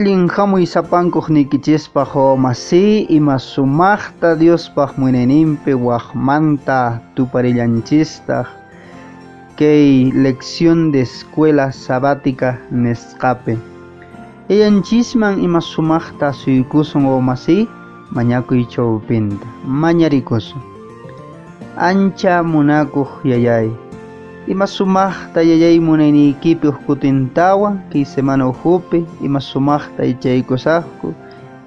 Linhamuy sapankuq nikichispaq masi ima sumaqta Diospaq munayninpi waqmanta tuparillanchistaq kay lección de escuela sabática nisqapi. Illanchisman ima sumaqta suyukusun masi mañakuy chawpinta mañarikusun. Ancha munakuq yayay. Ima sumaqta yayay munaynikipi kutintawan ki semana uhupi ima sumaqta ichaykusaqku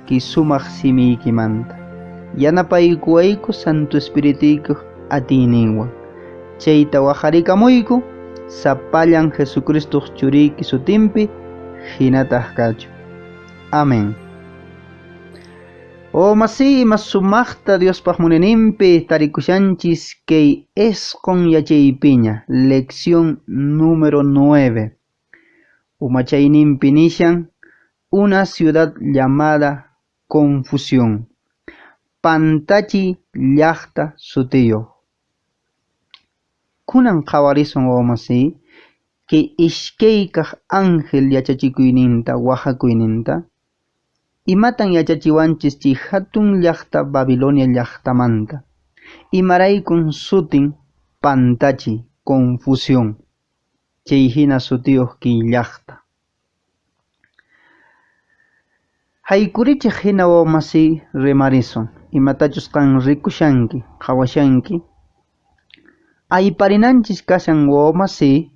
ki sumaq simiykimanta. Yanapaykuwayku Santo Espirituykuq atiyninwan. Chayta waqharikamuyku sapallan Jesucristuq churiyki sutinpi hinataq kachu. Amén. Masi ima sumaqta Diospaq munayninpi tarikushanchis kay esqon yachaypiña lección número 9. Umachayninpi nishan una ciudad llamada Confusión. Pantachi llaqta sutiyuq. Kunan qhawarison masi kay ishkaykaq ángel yachachikuyninta waqhakuyninta imatan yachachiwanchis chay hatun llaqta Babilonia llaqtamanta. Imaraykun sutin pantachi, confusión. Chay hina sutiyuq ki llaqta. Haykurichiq hina masi rimarison. Imatachus qan rikushanki, qhawashanki. Ayparinanchis kashan masi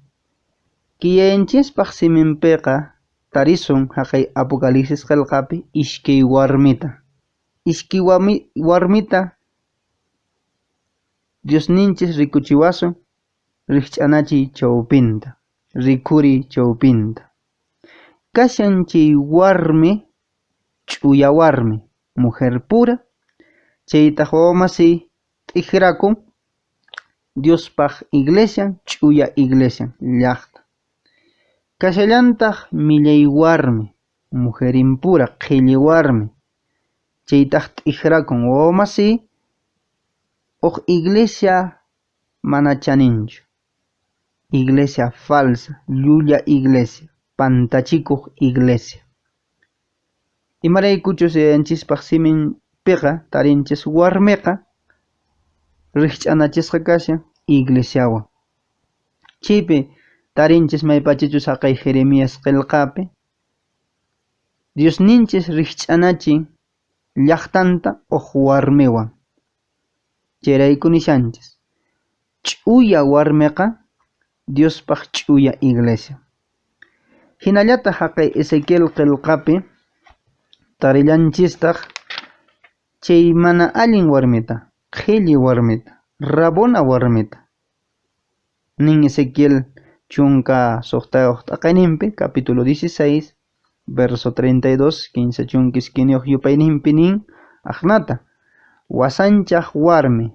kiyanchispaq siminpiqa tarison haqay Apocalipsis qillqapi ishkay warmita. Ishkay warmita Diosninchis rikuchiwasun rikch'anachiy chawpinta, rikuri chawpinta. Kashan chay warmi ch'uya warmi, mujer pura, chaytaq masi t'ikrakun Diospaq iglesia, ch'uya iglesia llaqta. Kashallantaq millay warmi, mujer impura, qhilli warmi. Chaytaq t'ikrakun masi uq iglesia mana chaninchu. Iglesia falsa, llulla iglesia, pantachikuq iglesia. Imaraykuchus yanchispaq siminpiqa tarinchis warmiqa rikch'anachisqa kashan iglesiawan. Chaypi tarinchis maypachichus haqay Jeremías qillqapi Diosninchis rikch'anachin llaqtanta uq warmiwan. Chayrayku nishanchis ch'uya warmiqa Diospaq ch'uya iglesia. Hinallataq haqay Ezequiel qillqapi tarillanchistaq chay mana allin warmita, qhilli warmita, rabona warmita. Nin Ezequiel chunka suqtayuq t'aqayninpi capítulo 16 verso 32 15 chunkis kiniyuq yupayninpi nin aqnata wasanchaq warmi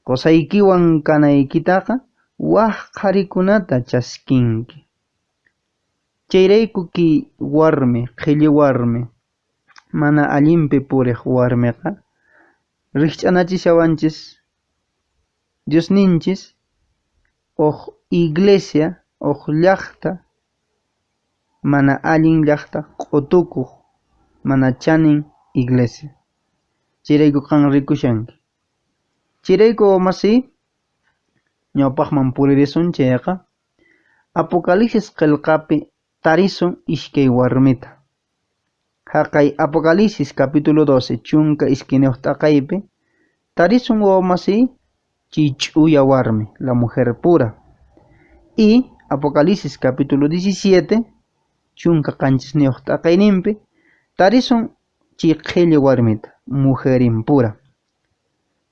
qusaykiwan kanaykitaqa waqharikunata chaskinki. Chayrayku ki warmi, qhilli warmi mana allinpi puriq warmiqa rikch'anachishawanchis Diosninchis uq iglesia, uq llaqta mana allin llaqta q'utukuq mana chanin iglesia. Chayrayku qan rikushanki. Chayrayku masi ñawpaqman puririsun chayqa Apocalipsis qillqapi tarisun ishkay warmita. Haqay Apocalipsis capítulo 12 chunka iskiniyuq t'aqaypi tarisun masi chay ch'uya warmi, la mujer pura. Y Apocalipsis capítulo 17 chunka qanchisniyuq t'aqayninpi tarisun chay qhilli warmita, mujer impura.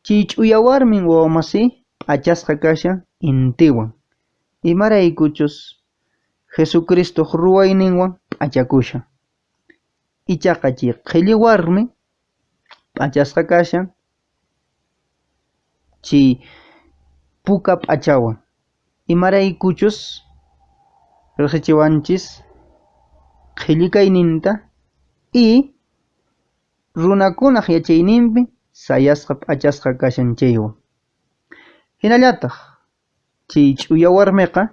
Chay ch'uya warmin masi p'achasqa kashan intiwan. Imaraykuchus Jesucristo ruwayninwan p'achakushan. Ichaqa chay qhilli warmi p'achasqa kashan chay puka p'achawan. Imaraykuchus riqsichiwanchis qhilli kayninta y runakunaq yachayninpi sayasqa p'achasqa kashan chaywan. Hinallataq chay ch'uya warmiqa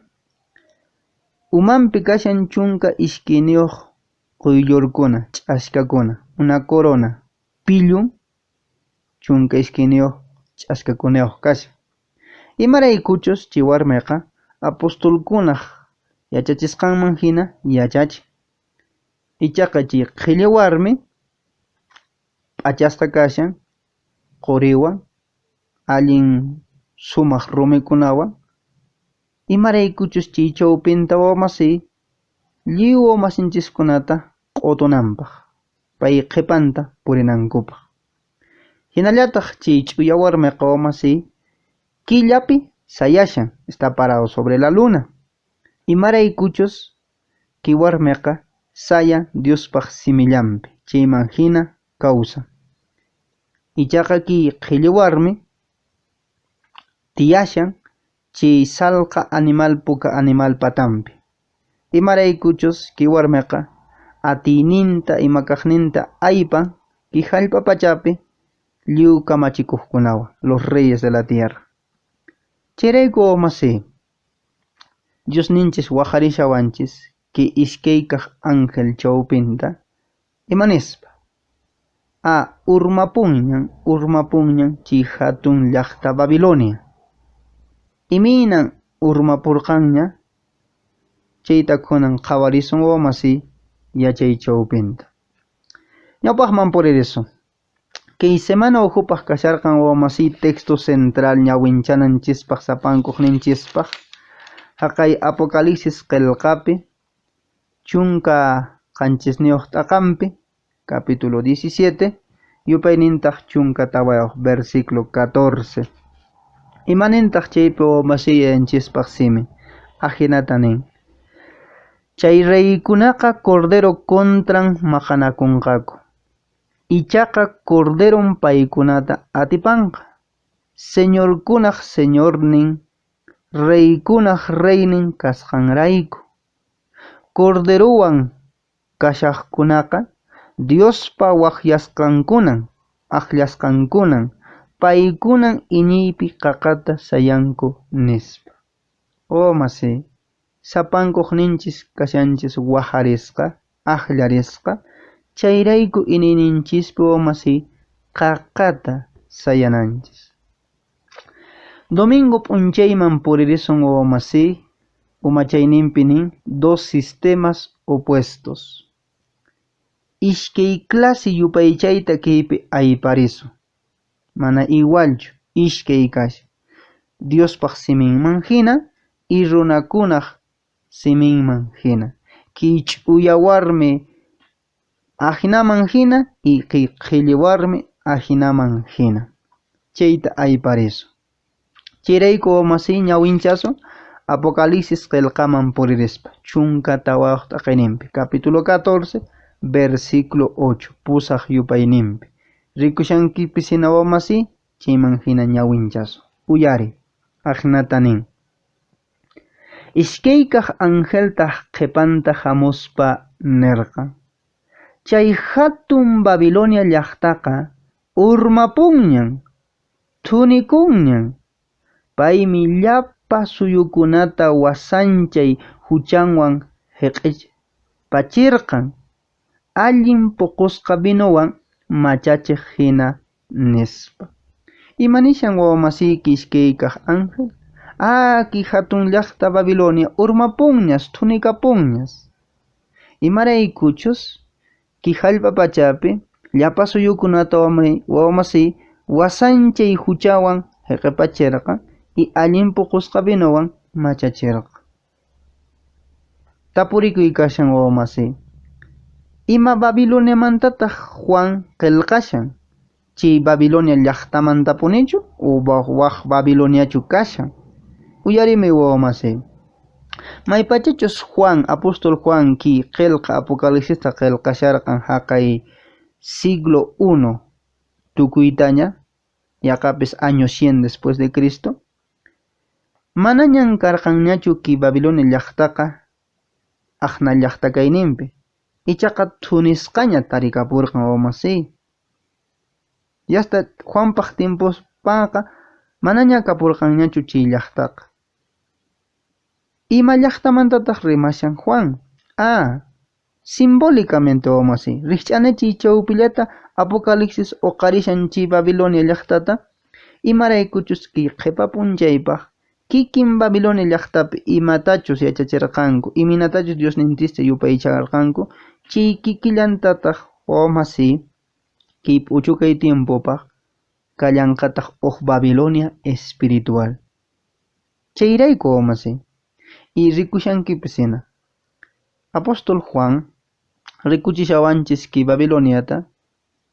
umanpi kashan chunka ishkiniyuq quyllurkuna, ch'askakuna, una corona, pillun, chunka iskiniyuq ch'askakunayuq kashan. Imaraykuchus chay warmiqa apostolkunaq yachachisqanman hina yachachin. Ichaqa chay qhilli warmi p'achasqa kashan quriwan, allin sumaq rumikunawan, imaraykuchus chay chawpinta wawamasiy lliw wawamasinchikkunata q'utunanpaq, pay qhipanta purinankupaq. Hinallataq chay ch'uya warmiqa wawamasiy killapi sayashan, está parado sobre la luna. Imaraykuchus kay warmiqa sayan Diospaq simillanpi, chayman hina kawsan. Ichaqa kay qhilli warmi tiyashan chay sallqa animal puka animal patanpi. Imaraykuchus kay warmiqa atiyninta imakaqninta aypan kay hallp'a pachapi lliw kamachikuqkunawan, los reyes de la tierra. Chayrayku wawamasiy, Diosninchis waqarishawanchis kay iskay kaq ángel chawpinta imanispa urmapunñan chay hatun llaqta Babilonia. Iminan urmapurqanña chayta kunan qhawarisun wawamasiy yachay chawpinta. Ñawpaqman puririsun. Kay semana uhupaq kasharqan wawamasiy texto central ñawinchananchispak sapankuqninchispaq haqay Apocalipsis qillqapi chunka qanchisniyuq t'aqanpi capítulo 17 yupaynintaq chunka tawayuq versículo 14. Imanintaq chaypi wawamasiy yanchispaq simi ajinata nin: chay reykunaqa cordero contran maqanakunqaku. Ichaqa corderon paykunata atipanqa. Señorkunaq señornin, reykunaq reynin kasqanrayku. Corderuwan kashaqkunaqa Diospa aqllasqankunan, paykunan iñiypi qaqata sayanku nispa. Wawamasiy, sapankuqninchis kashanchis waharisqa, aqllarisqa, chayrayku iniyninchispi wawamasiy qaqata sayananchis. Domingo p'unchayman puririsun wawamasiy, umachayninpi nin dos sistemas opuestos. Ishkay clase yupaychayta kaypi ayparisun. Mana igualchu, ishkay kasha. Diospaq siminman hina y runakunaq siminman hina. Kay ch'uya warmi ajinaman hina y kay qhilli warmi ajinaman hina. Chayta ayparisun. Chayrayku wawamasiy ñawinchasun Apocalipsis qillqaman puririspa chunka tawayuq t'aqayninpi capítulo 14 versículo 8 pusaq yupayninpi. Rikushankipis hina wawamasiy chayman hina ñawinchasun. Uyari, ajinata nin: ishkay kaq angeltaq qhipanta hamuspa nirqa: chay hatun Babilonia llaqtaqa urmapunñan, thunikunñan. Paymi llapa suyukunata wasanchay huchanwan hiq'ipachirqan, allin puqusqa binuwan machachiq hina nispa. Imanishan wawamasiy ishkay kaq ángel? Kay hatun llaqta Babilonia urmapunñas, thunikapunñas. Imaraykuchus kay hallp'a pachapi llapa suyukunata wawamasiy wasanchay huchawan hiq'ipachirqan y allin puqusqa binuwan machachirqa. Tapurikuy kashan wawamasiy, ima Babiloniamantataq Juan qillqashan? Chay Babilonia llaqtamantapunichu o waq Babiloniachu kashan? Uyarimi wawamasiy. Maypachachus Juan, apóstol Juan kay qillqa Apocalipsista qillqasharqan haqay siglo I tukuytaña, yaqapis año 100 después de Cristo. Manañan karqanñachu kay Babilonia llaqtaqa aqna llaqta kayninpi. Ichaqa thunisqaña tarikapurqan wawamasiy. Yasta Juanpaq tiempuspaqa manaña kapurqanñachu chay llaqtaqa. Ima llaqtamantataq rimashan Juan? simbólicamente wamasi rikch'anachi chawpillata Apocalipsis uqarishanchi Babilonia llaqtata imaraykuchus qhipa p'unchaypaq kikin Babilonia llaqtapi imatachus yachachirqanku iminatachus Diosninchista yupaycharqanku chay kikillantataq wamasi kay p'uchukay tiempopaq kallanqataq Babilonia espiritual chayrayku wamasi y rikushankipis hina Apóstol Juan rikuchishawanchis ki Babiloniata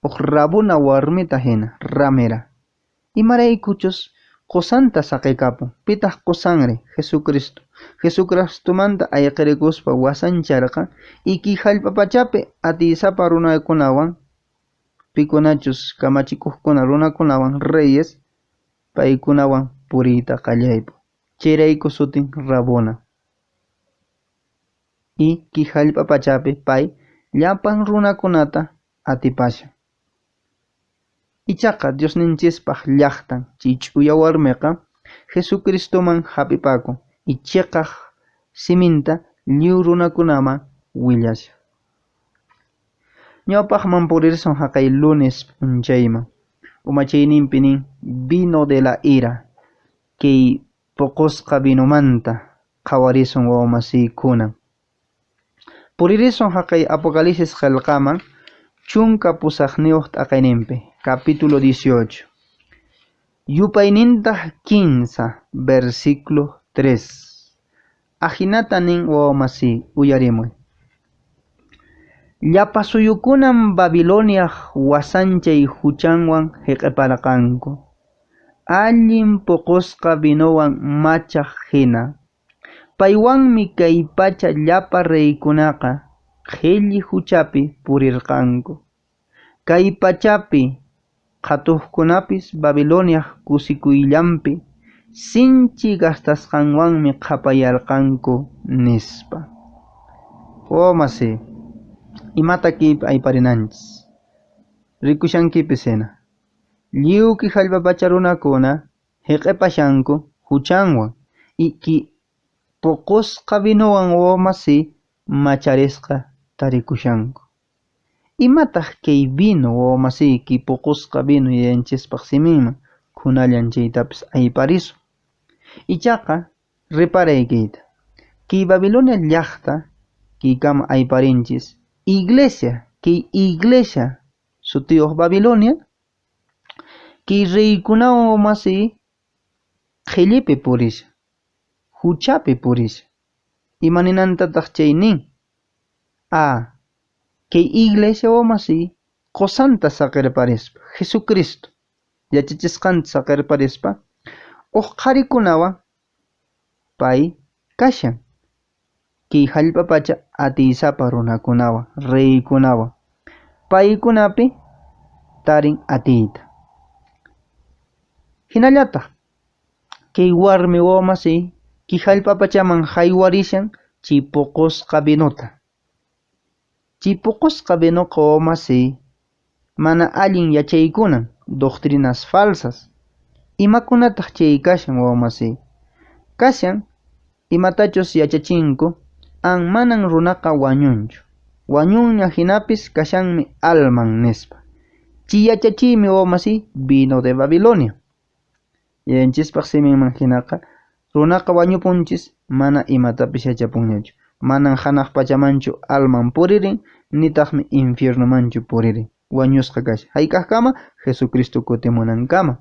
rabuna warmita hina ramera imaraykuchus qusanta saqikapun pitaq qusanri Jesucristumanta ayqirikuspa wasancharqa iki hallp'apachapi atisapa runakunawan pikunachus kamachikuqkuna runakunawan reyes paykunawan puriyta qallaypu chayrayku sutin rabuna y ki hallp'apachapi pay llapan runakunata atipasha ichaqa Diosninchispaq llaqtan chay ch'uya warmiqa Jesucristoman hap'ipakun y chiqaq siminta lliw runakunaman willasha ñawpaqman purirsun haqay lunes p'unchayman umachayninpi nin vino de la ira kay puqusqa vinumanta qhawarisun wawmasiykunan puririsun haqay Apocalipsis qillqaman chunka pusaqniyuq t'aqayninpi capítulo 18 yupaynintaq 15 versículo 3 ajinata nin wawmasi uyarimuy llapa suyukunan Babilonia wasanchay huchanwan hiq'iparqanku allin puqusqa vinuwan machaq hina paywanmi kay pacha llapa reykunaqa qhilli huchapi purirqanku kay pachapi qhatuqkunapis Babilonia kusikuyllanpi sinchi gastasqanwanmi qhapayarqanku nispa wamasi imata kaypi ayparinanchis rikushankipis hina lliwki hallp'apacha runakuna hiq'ipashanku huchanwan y puqusqa vinuwan wamasi macharisqa tarikushanku imataq kay vino wamasi kay puqusqa vino yanchispaq siminman kunallan chaytapis ayparisun ichaqa riparay kayta kay Babilonia llaqta kaykama ayparinchis kay iglesia sutiyuq Babilonia kay reykunawan wamasi qhillipi purisha huchapi purisha imaninantataq chay nin kay iglesia wamasi qusanta saqirparispa Jesucristo yachachisqanta saqirparispa qharikunawan pay kashan kay hallp'apacha atisapa runakunawan reykunawan paykunapi tarin atiyta hinallataq kay warmi wamasi kay hallp'apachaman haywarishan chay puqusqa vinuta chay puqusqa vinuqa wamasi mana allin yachaykunan doctrinas falsas imakunataq chay kashan wamasi kashan imatachus yachachinku manan runaqa wañunchu wañunña hinapis kashanmi alman nispa chay yachachiymi wamasi vino de Babilonia yanchispaq siminman hinaqa runaqa wañupunchis mana imatapis yachapunñachu manan hanaq pachamanchu alman puririn nitaqmi infiernumanchu puririn wañusqa kasha hayk'aqkama Jesucristo kutimunankama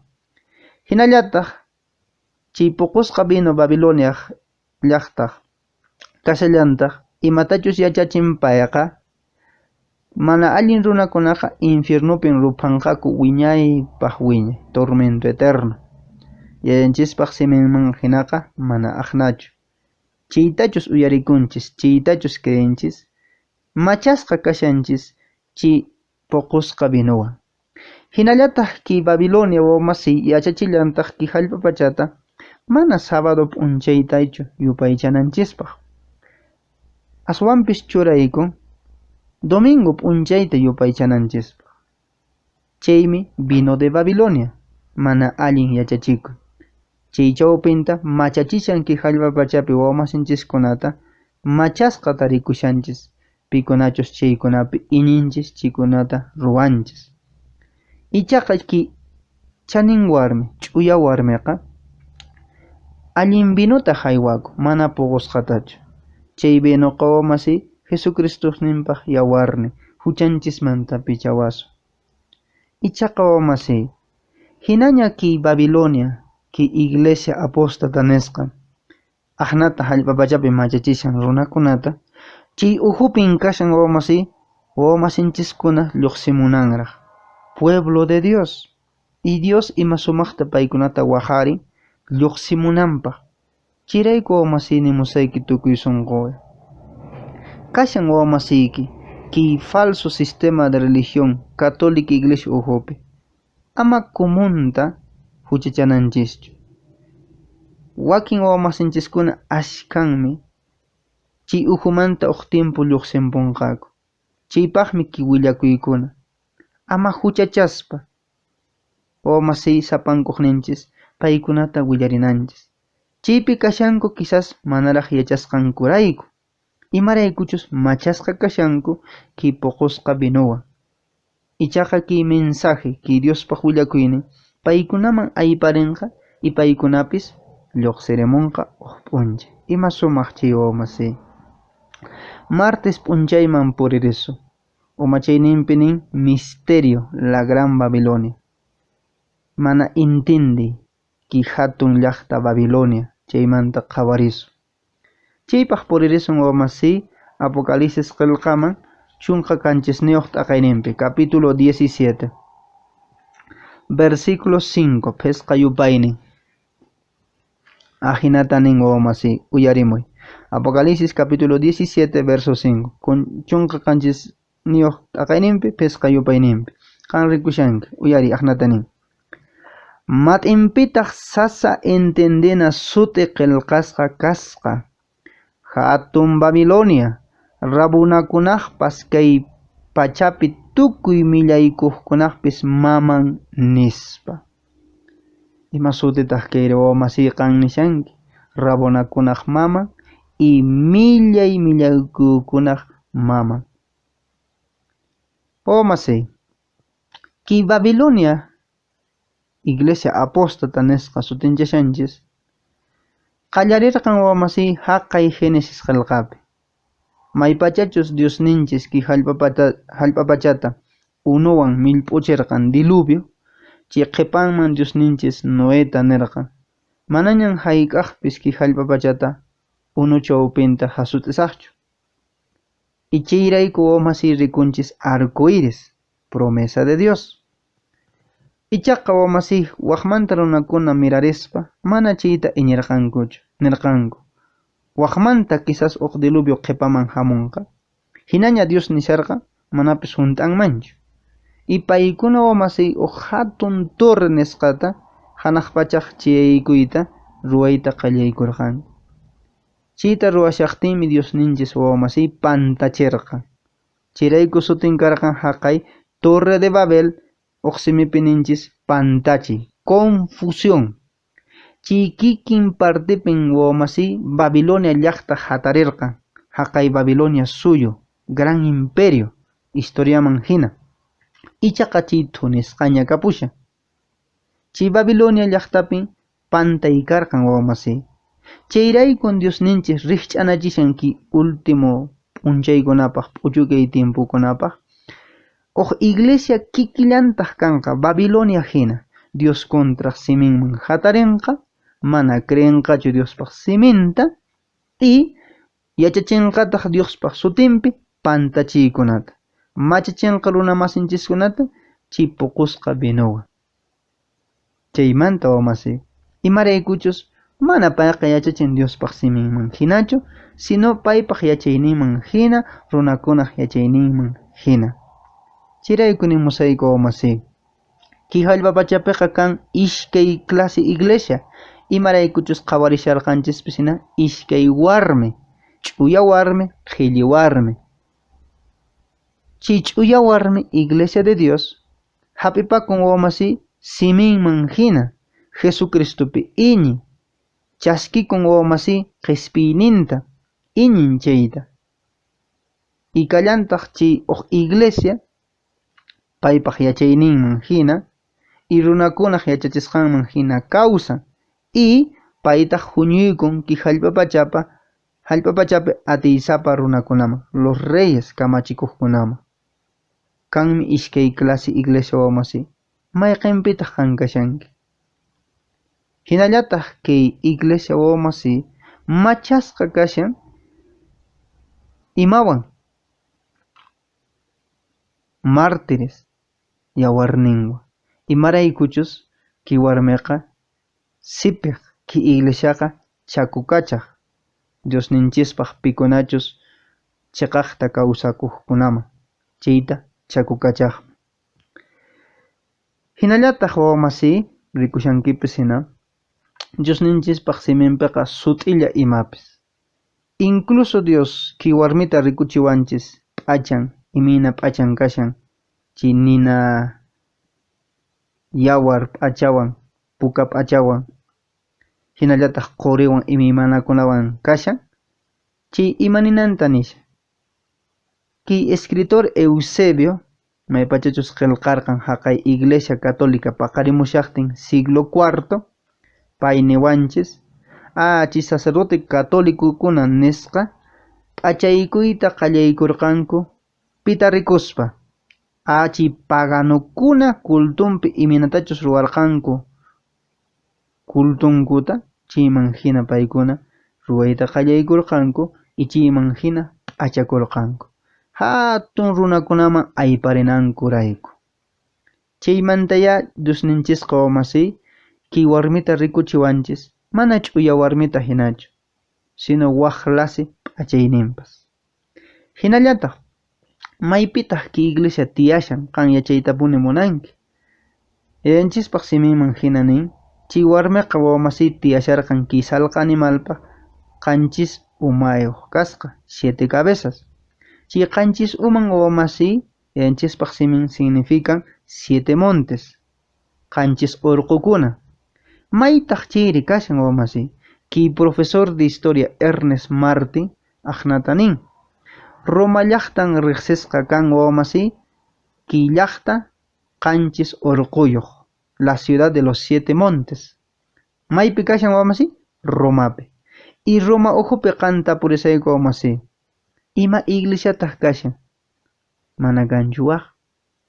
hinallataq chay puqusqa vino Babilonia llaqtaq kasallantaq imatachus yachachin payqa mana allin runakunaqa infiernupin rupanqaku wiñaypaq wiñay tormento eterno yanchispaq siminman hinaqa mana aqnachu chaytachus uyarikunchis chaytachus creenchis machasqa kashanchis chay puqusqa vinuwan hinallataq kay Babilonia wamasi yachachillantaq kay hallp'apachata mana sábado p'unchaytaychu yupaychananchispaq aswanpis churaykun domingo p'unchayta yupaychananchispaq chaymi vino de Babilonia mana allin yachachikuy chay chawpinta machachishan kay hallp'apachapi wawmasinchikkunata machasqa tarikushanchis pikunachos chaykunapi iñinchis chaykunata ruwanchis. Ichaqa chanin warmi, ch'uya warmiqa allin binuta haywakun, mana puqusqatachu. Chay binuqa wamasi Jesucristoninpaq yawarni huchanchismanta pichawasun. Ichaqa wamasi hinaña ki Babilonia, ki iglesia apóstata nisqa ahnata hallp'apachapi machachishan runakunata chay uhupin kashan wamasinchiskuna lluqsimunanraq pueblo de Dios, y Dios ima sumaqta paykunata waqarin lluqsimunanpaq. Chirayku wamasini musayki tukuy sunquwan. Kashan wamasiyki ki falso sistema de religión católica iglesia uhupi ama kumunta huchachananchischu. Wakin wamasinchiskuna ashkanmi chay uhumanta uq tiempo lluqsimpunqaku. Chaypaqmi ki willakuykuna ama huchachaspa wamasiy sapankuqninchis paykunata willarinanchis. Chaypi kashanku quizás manaraq yachasqankurayku, imaraykuchus machasqa kashanku ki puqusqa binuwan. Ichaqa ki mensaje ki Diospaq willakuynin paykunaman ayparinqa y paykunapis lluqsirimunqa uq p'unchay. Ima sumaq chay wamasiy. Martes p'unchayman puririsu. Umachayninpi nin misterio la gran Babilonia. Mana intindi ki hatun llaqta Babilonia chaymanta qhawarisu. Chaypaq puririsun wamasiy Apocalipsis qillqaman chunqa kanchisniyuq t'aqayninpi capítulo 17 versículo 5 phisqa yupaynin. Ajinata nin wamasiy uyarimuy. Apocalipsis capítulo 17 verso 5 chunqa kanchisniyuq t'aqayninpi phisqa yupayninpi qan rikushanki uyari ajnata nin. Mat'inpitaq sasa entendena suti qillqasqa kasqa hatun Babilonia rabunakunaqpas kay pachapi tukuy millaykuqkunaqpis maman nispa. Ima sutitaq kay wamasiy qan nishanki rabunakunaq maman y millaykukunaq maman. Wamasiy ki Babilonia iglesia apóstata nisqa sutinchashanchis qallarirqan wamasiy haqay Génesis qillqapi. Maypachachus Diosninchis ki hallp'apachata unuwan millp'uchirqan diluvio, chay qhipanman Diosninchis Noeta nirqan manañan hayk'aqpis ki hallp'apachata unu chawpinta hasut'isaqchu. Y chayrayku wamasiy rikunchis arco iris, promesa de Dios. Ichaqa wamasiy waqmanta runakuna mirarispa mana chayta iñirqankuchu nirqanku. Waqmanta quizás uq diluvio qhipaman hamunqa hinaña Dios nisharqa manapis hunt'anmanchu. Y paykuna wamasiy uq hatun torre nisqata hanaq pachaq chiyaykuyta ruwayta qallaykurqan. Chayta ruwashaqtinmi Diosninchis wamasiy pantachirqa. Chayrayku sutin karqan haqay Torre de Babel uq simipi ninchis pantachiy, confusión. Chay kikin partipin wamasiy Babilonia llaqta hatarirqan haqay Babilonia suyo, gran imperio, historiaman hina. Ichaqa chay thunisqaña kapusha. Chay Babilonia llaqtapin pantay karqan wamasiy. Chayraykun Diosninchis riqch'anachishan ki último p'unchaykunapaq p'uchukay tiempukunapaq uq iglesia kikillantaq kanqa Babilonia hina Dios kontraq siminman hatarinqa mana creenqachu Diospaq siminta y yachachinqataq Diospaq sutinpi pantachiykunata machachinqa runa masinchikkunata chay puqusqa binuwan. Chaymanta wamasiy imaraykuchus mana payqa yachachin Diospaq siminman hinachu, sino paypaq yachayninman hina runakunaq yachayninman hina. Chiraykuni musayku wamasiy ki hallp'apachapiqa kan ishkay clase iglesia imaraykuchus qhawarisharqanchispis ishkay warmi, ch'uya warmi, qhilli warmi. Chay ch'uya warmi iglesia de Dios hap'ipakun wamasiy siminman hina Jesucristopi iñi chaskikun wamasiy q'ispiyninta iñin chayta. y kallantaq chi iglesia paypaq yachayninman hina y runakunaq yachachisqanman hina kawsan y paytaq huñuykun ki hallp'apachapi atiysapa runakunaman los reyes kamachikuqkunaman kanmi iskay clase iglesia wamasi mayqinpitaq kankashanki hinallataq kay iglesia wamasi machasqa kashan imawan mártires yawarninwan imaraykuchus ki warmiqa sipiq ki iglesiaqa chakukachaq Diosninchispaq pikunachus chiqaqta kawsakuqkunaman chayta chakukachaq hinallataq wawamasi rikushankipis hina Diosninchispaq siminpiqa sut'illa imapis incluso Dios ki warmita rikuchiwanchis p'achan imina p'achan kashan chi nina yawar p'achawan puka p'achawan hinallataq quriwan imimanakunawan kashan chi imaninanta nisha ki escritor Eusebio maypachachus qillqarqan haqay iglesia católica paqarimushaqtin siglo IV pay niwanchis chi sacerdote católicokuna nisqa p'achaykuyta qallaykurqanku pita rikuspa chi paganukuna kultunpi iminatachus ruwarqanku kultunkuta chayman hina paykuna ruwayta qallaykurqanku y chayman hina p'achakurqanku hatun runakunaman ayparinankurayku chaymantaya Diosninchisqa wamasiy ki warmita rikuchiwanchis mana ch'uya warmita hinachu sino waqlasi p'achayninpas hinallataq maypitaq ki iglesia tiyashan qan yachaytapuni munanki yanchispaq siminman hina nin chi warmiqa wawamasiy tiyasharqan ki sallqa animalpaq qanchis umayuq kasqa 7 cabezas chi qanchis uman wawamasiy yanchispaq simin significan 7 montes qanchis urqukuna maytaq chayri kashan wawamasiy ki profesor de historia Ernest Martin aqnata nin Roma llaqtan riqsisqa kan wawamasiy ki llaqta qanchis urquyuq la ciudad de los 7 montes maypi kashan wawamasiy Romapi y Roma uhupi qanta purisayku wawamasiy ima iglesiataq kashan mana kanchu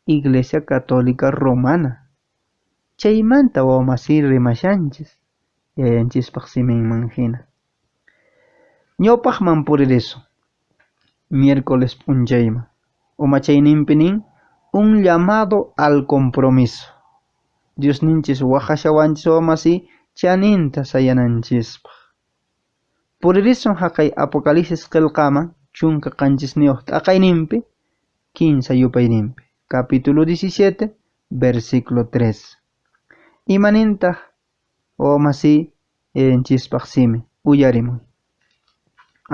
iglesia católica romana chaymanta wawamasiy rimashanchis yayanchispaq siminman hina ñawpaqman puririsu miércoles p'unchayman umachayninpi nin un llamado al compromiso Diosninchis waqashawanchis wawamasiy chaninta sayananchispaq puririsun haqay apocalipsis qillqaman chunka qanchisniyuq t'aqayninpi 15 yupayninpi capítulo 17 versículo 3 imanintaq wawamasiy yayanchispaq simi uyarimuy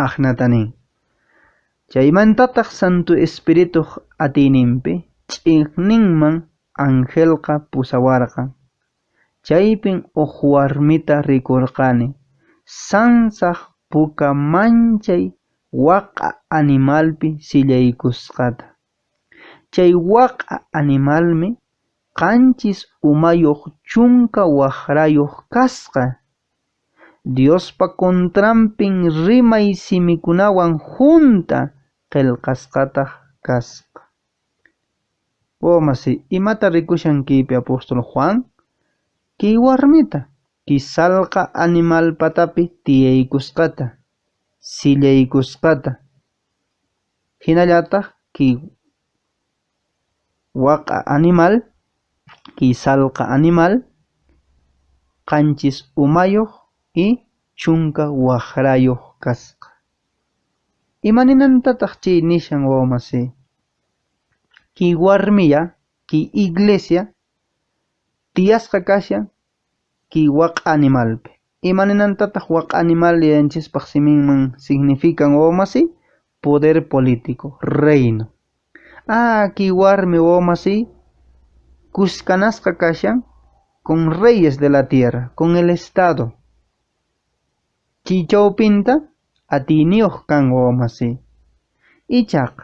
aqnata nin chaymantataq Santo Espíritu atiyninpi ch'iqninman angelqa pusawarqan chaypin uq warmita rikurqani sansaq puka manchay waqa animalpi sillaykusqata chay waqa animalmi qanchis umayuq chunka waqrayuq kasqa Diospa contranpin rimay simikunawan junta qillqasqataq kasqa wawamasiy imata rikushankiypi apóstol Juan ki warmita ki sallqa animal patapi tiyaykusqata sillaykusqata hinallataq ki waqa animal ki sallqa animal qanchis umayuq y chunka waqrayuq kasqa imaninantataq chay nishan wawamasiy ki warmiya ki iglesia tiyasqa kashan ki waqa animalpi imaninantataq waqa animal yanchispaq siminman significan wawamasiy poder político reino ki warmi wawamasiy kuskanasqa kashan con reyes de la tierra con el estado chaychawpinta atiniyuq kan wawamasiy ichaq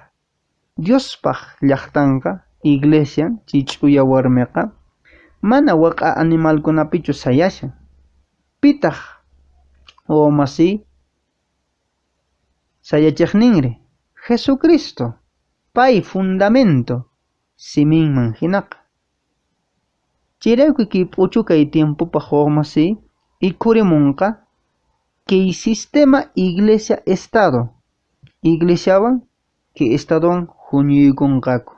Diospaq llaqtanqa iglesia chich'uya warmiqa mana waqa animalkunapichu sayashan. Pitaq wawamasi sayachiqninri Jesucristo pay fundamento siminman hinaqa. Chirayku ki p'uchukay tiempopaq wawamasi ikhurimunqa kay sistema iglesia estado iglesiawan ki estadowan huñuykunqaku.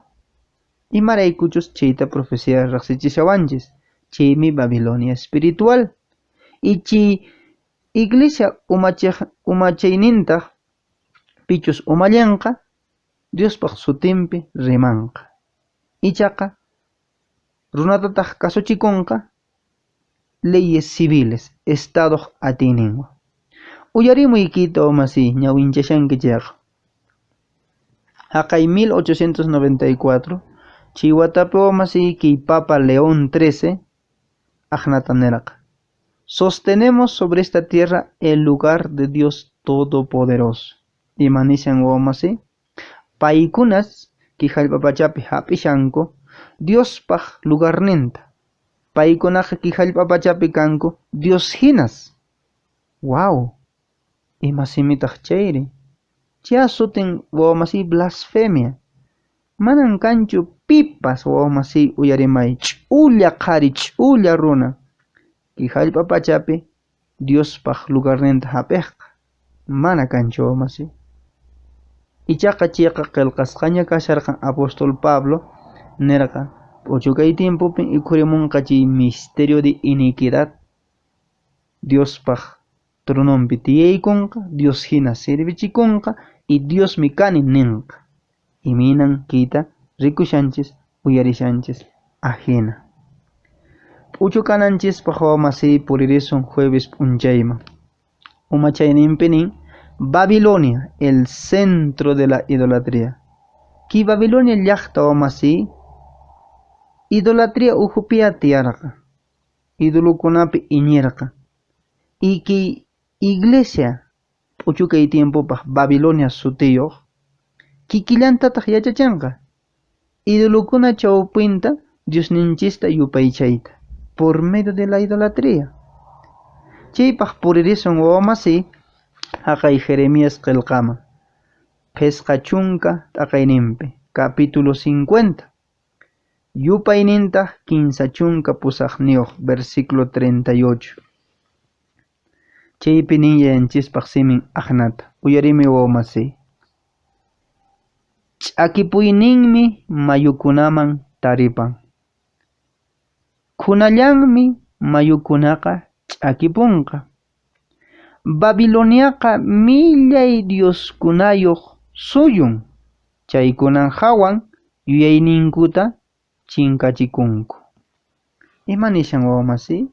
Imaraykuchus chayta profecía riqsichishawanchis, chaymi Babilonia espiritual. Chay iglesia umachaynintaq pichus umallanqa Diospaq sutinpi rimanqa. Ichaqa runatataq kasuchikunqa leyes civiles estadoq atiyninwan. Uyarimuykita wamasi ñawinchashanki chayqa. Haqay 1894 chay watapi wamasi kay Papa León XIII aqnata nirqa: sostenemos sobre esta tierra el lugar de Dios Todopoderoso. Imanishan wamasi paykunas ki hallp'apachapi hap'ishanku Diospaq lugarninta. Paykunaqa ki hallp'apachapi kanku Dios hinas. Wow, imasimitaq chayri. Chay sutin wawamasi blasfemia. Manan kanchu pipas wawamasi uyarimay ch'ulla qhari ch'ulla runa ki hallp'apachapi Diospaq lugarninta hap'iqqa. Mana kanchu wawamasi. Ichaqa chayqa qillqasqaña kasharqan apóstol Pablo nirqa p'uchukay tiempopi ikhurimunqa chay misterio de iniquidad Diospaq trononpi tiyaykunqa, Dios hina sirvichikunqa y Diosmi kani ninqa. Iminan kayta rikushanchis uyarishanchis ajina. P'uchukananchispaq wawamasi puririsun jueves p'unchayman. Umachayninpi nin Babilonia, el centro de la idolatría. Ki Babilonia llaqta wamasi idolatría uhupi tiyarqa, idolukunapi iñirqa. Y ki iglesia p'uchukay tiempopaq Babilonia sutiyuq kikillantataq yachachanqa idolukuna chawpinta Diosninchista yupaychayta por medio de la idolatría. Chaypaq puririsun wawamasi haqay Jeremías qillqaman Pesqa chunka t'aqayninpi capítulo 50 yupaynintaq quinsa chunka pusaqniyuq versículo 38. Chaypi ninyayanchispaq simin aqnata uyarimi wawamasi: ch'akipuyninmi mayukunaman taripan, kunallanmi mayukunaqa ch'akipunqa. Babiloniaqa millay dioskunayuq suyun, chaykunan hawan yuyayninkuta chinkachikunku. Imanishan wawamasi?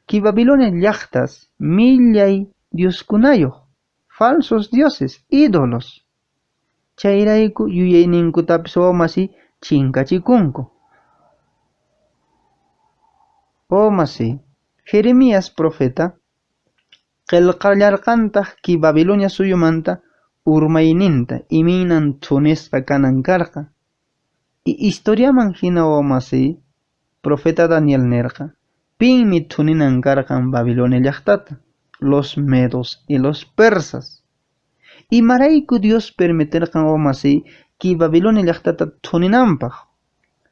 Ki Babilonia llaqtas millay dioskunayuq, falsos dioses, ídolos. Chayrayku yuyayninkutapis wawamasi chinkachikunku. Wawamasi, Jeremías profeta qillqallarqantaq ki Babilonia suyumanta urmayninta iminan thunisqa kanan karqa. Y historiaman hina wawamasi profeta Daniel nirqa: pinmi thuninan karqan Babilonia llaqtata, los medos y los persas. Imarayku Dios permitirqan wawamasi ki Babilonia llaqtata thuninanpaq.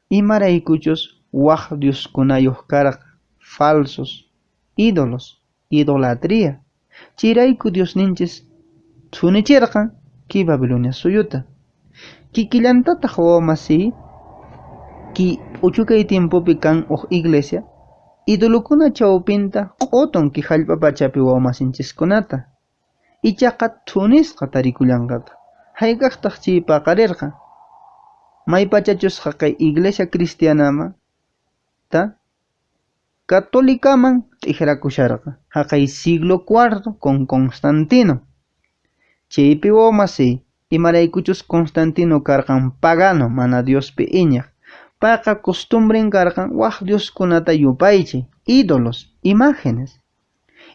Imaraykuchus waq dioskunayuq karqa, falsos, ídolos, idolatría. Chirayku Diosninchis thunichirqan ki Babilonia suyuta. Kikillantataq wawamasi ki p'uchukay tiempopi kan uq iglesia idolukuna chawpinta q'utun ki hallp'apachapi wawamasinchikkunata. Ichaqa thunisqa tarikullanqata. Hayk'aqtaq chay paqarirqa? Maypachachusqa kay iglesia cristianama ta católicaman t'ijrakusharqa haqay siglo IV con Constantino. Chaypi wawamasi imaraykuchus Constantino karqan pagano mana Diospi iñaq. Payqa costumbren karqan waq dioskunata yupaychay, ídolos, imágenes.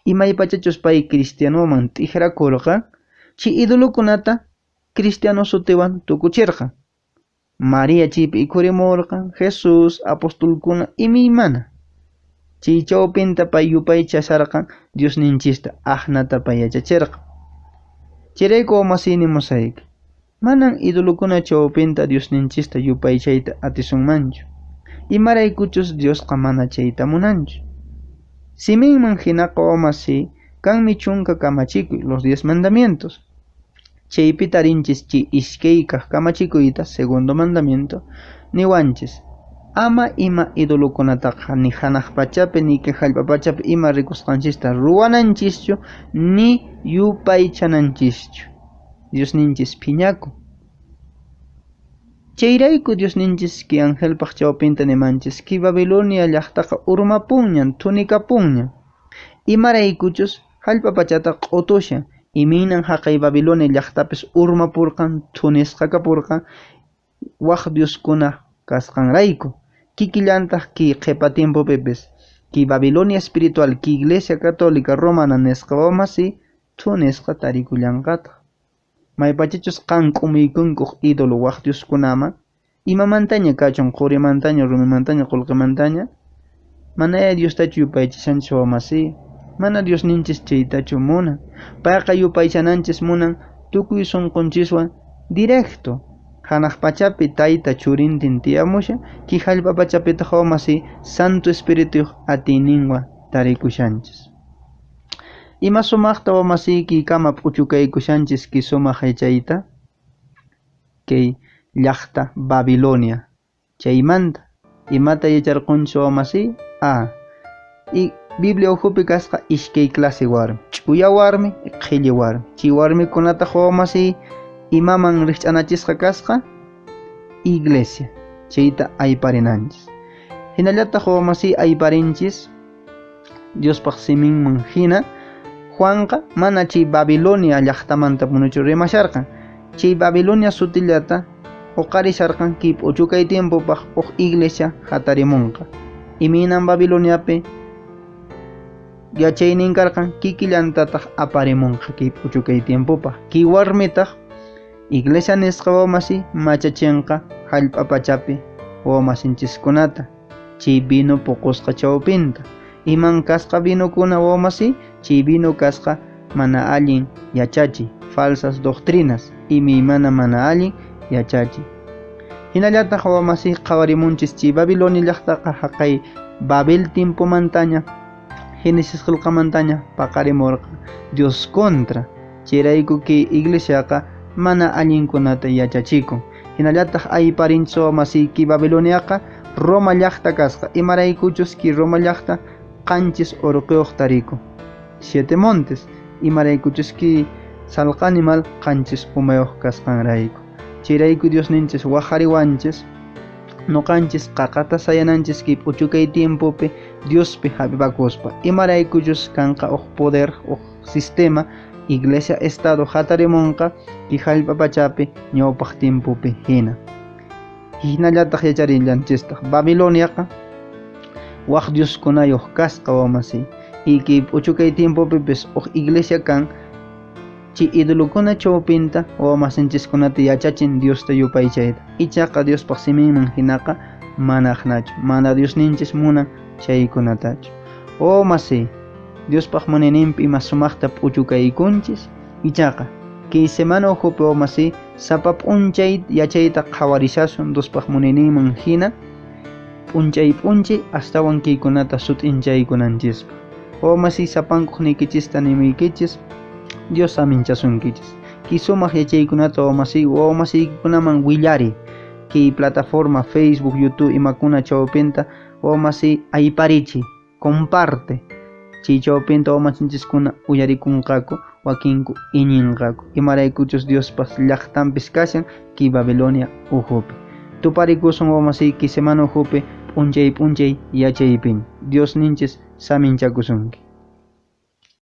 Imaypachachus pay cristianoman t'ijrakurqa, chay idolukunata cristiano sutiwan tukuchirqa. María chaypi ikhurimurqa Jesús apostolkuna imaymana chay chawpinta pay yupay chasarqan Diosninchista aqnata pay yachachirqa. Chayrayku masini musayki manan idolukuna chawpinta Diosninchista yupaychayta atisunmanchu. Imaraykuchus Diosqa mana chayta munanchu. Siminman hinaqa wamasi kanmi chunka kamachikuy los 10 mandamientos. Chaypi tarinchis chay ishkay kaq kamachikuyta segundo mandamiento niwanchis ama ima idolukunataqa ni hanaq pachapi ni kay hallp'a pachapi ima rikusqanchista ruwananchischu ni yupaychananchischu. Diosninchis phiñakun. Chayrayku Diosninchis ki angelpaq chawpinta nimanchis ki Babilonia llaqtaqa urmapunñan thunikapunñan. Imaraykuchus hallp'a pachata q'utushan iminan haqay Babilonia llaqtapis urmapurqan thunisqa kapurqan waq Dioskuna kasqanrayku. Kikillantaq ki qhipa tiempupipis ki Babilonia espiritual ki Iglesia Católica Romana nisqa wamasi thunisqa tarikullanqataq. Maypachachus qan k'umuykunkuq ídolo waq Dioskunaman imamantaña kachun qurimantaña rumimantaña qullqimantaña mana Diostachu yupaychishanchis wamasi mana Diosninchis chaytachu munan payqa yupaychananchis munan tukuy sunqunchiswan directo hanaq pachapi tayta churintin tiyamusha ki hallp'a pachapitaq wamasi Santo Espiritu atiyninwan tarikushanchis. Ima sumaqta wamasiyki kama p'uchukaykushanchis ki sumaq yachayta kay llaqta Babilonia chaymanta imata yacharqunchu wamasi y Biblia uhupi kasqa ishkay clase warmi ch'uya warmi qhilli warmi chay warmikunataq wamasi imaman riqch'anachisqa kasqa iglesia chayta ayparinanchis. Hinallataq wamasi ayparinchis Diospaq siminman hina Juanqa mana chay Babilonia llaqtamanta punuchu rimasharqan. Chay Babilonia sutillata huqarisharqan ki p'uchukay tiempopaq huk iglesia hatarimunqa. Iminan Babiloniapi yachaynin karqan kikillantataq aparimunqa ki p'uchukay tiempopaq. Ki warmitaq iglesia nisqa wamasi machachinqa hallp'a pachapi wamasinchikkunata chay vino puqusqa chawpinta. Iman kasqa vinokuna wamasi chay vino kasqa mana allin yachachi falsas doctrinas imaymana mana allin yachachi. Hinallataq wamasi qawarimunchis chay Babilonia llaqtaqa haqay Babel timpumantaña Génesis qillqamantaña paqarimurqa Dios contra chayrayku ki iglesiaqa mana allinkunata yachachikun. Hinallataq ayparinchis wamasi ki Babiloniaqa Roma llaqta kasqa imaraykuchus ki Roma llaqta qanchis urqiyuq tariku 7 montes imaraykuchus ki salqa animal qanchis umayuq kasqanrayku. Chayrayku Diosninchis waqhariwanchis nuqanchis qaqata sayananchis ki p'uchukay tiempopi Diospi hapipakuspa imaraykuchus kanqa uq poder uq sistema iglesia estado hatarimunqa ki hallp'a pachapi ñawpaq tiempopi hina. Hinallataq yacharillanchistaq Babiloniaqa waq Dioskunayuq kasqa wamasi y ki p'uchukay tiempopipis uq iglesia kan chay idolukuna chawpinta wamasinchikkunata yachachin Diosta yupaychayta ichaqa Diospaq siminman hinaqa mana aqnachu mana Diosninchis munan chaykunatachu. Wamasi Diospaq munaninpi ima sumaqta p'uchukaykunchis ichaqa kay semana uhupi wamasi sapa p'unchay yachayta qhawarishasun Diospaq munaninman hina p'unchay astawan kaykunata sut'inchaykunanchispa. Wamasi sapankuqnikichista nimuykichis Dios aminchasunkichis. Ki sumaq yachaykunata wamasikikunaman willari ki plataforma Facebook, YouTube imakuna chawpinta wamasi ayparichi, comparte. Chay chawpinta wamasinchiskuna uyarikunqaku wakinku iñinqaku. Imaraykuchus Diospas llaqtanpis kashan ki Babilonia uhupi. Tuparikusun wamasi ki semana uhupi p'unchay yachaypin Dios ninchis saminchakusunki.